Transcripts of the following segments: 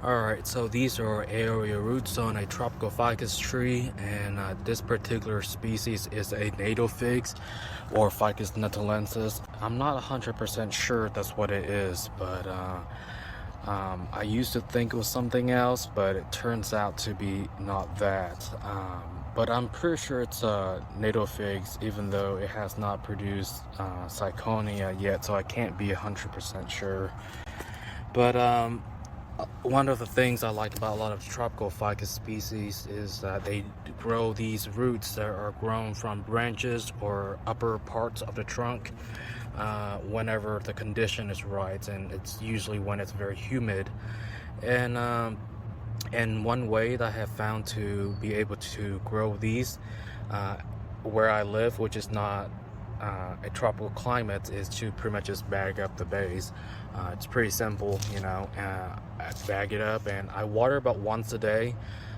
Alright, so these are area roots on a tropical ficus tree, and this particular species is a natal figs or Ficus netalensis. I'm not 100% sure that's what it is, but I used to think it was something else, but it turns out to be not that. But I'm pretty sure it's natal figs, even though it has not produced ciconia yet, so I can't be 100% sure. But one of the things I like about a lot of tropical ficus species is that they grow these roots that are grown from branches or upper parts of the trunk whenever the condition is right, and it's usually when it's very humid. And one way that I have found to be able to grow these where I live, which is not a tropical climate, is to pretty much just bag up the base. It's pretty simple, you know. I bag it up and I water about once a day.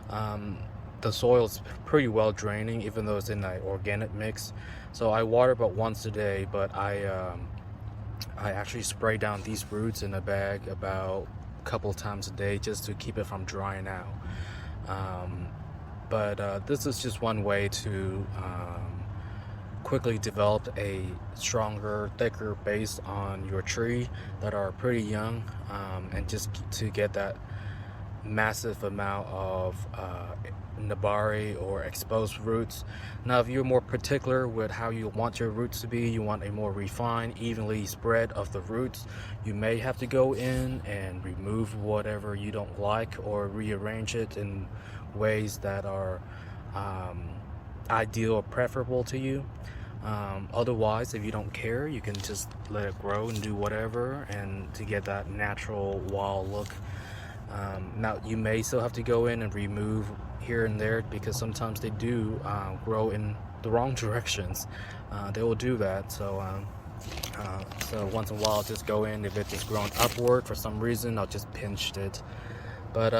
The soil is pretty well draining, even though it's in an organic mix. So I water about once a day, but I actually spray down these roots in a bag about a couple times a day just to keep it from drying out. But this is just one way to quickly develop a stronger, thicker base on your tree that are pretty young, and just to get that massive amount of nebaru or exposed roots. Now, if you're more particular with how you want your roots to be, you want a more refined, evenly spread of the roots, you may have to go in and remove whatever you don't like or rearrange it in ways that are ideal or preferable to you. Otherwise, if you don't care, you can just let it grow and do whatever, and to get that natural wild look. Now, you may still have to go in and remove here and there, because sometimes they do grow in the wrong directions. They will do that, so once in a while I'll just go in. If it's just grown upward for some reason, I'll just pinch it. But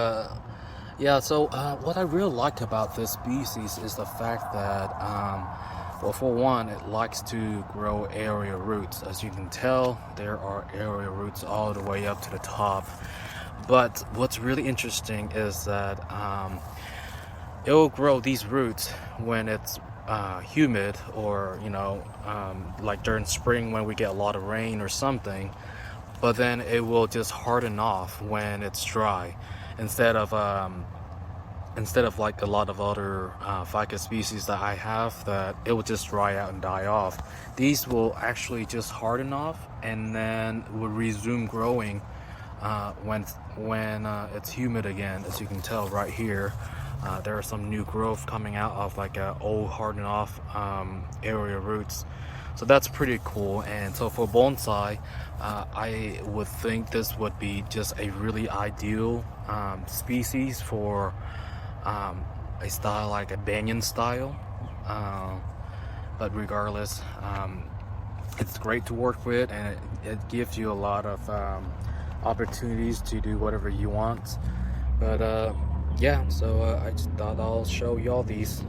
yeah, so what I really like about this species is the fact that well, for one, it likes to grow area roots. As you can tell, there are area roots all the way up to the top. But what's really interesting is that it will grow these roots when it's humid, or like during spring when we get a lot of rain or something. But then it will just harden off when it's dry, instead of like a lot of other ficus species that I have, that it will just dry out and die off. These will actually just harden off and then will resume growing when it's humid again. As you can tell right here, there are some new growth coming out of like old hardened off area roots. So that's pretty cool. And so for bonsai, I would think this would be just a really ideal species for a style like a banyan style. But regardless, it's great to work with, and it gives you a lot of opportunities to do whatever you want. But yeah, so I just thought I'll show y'all these.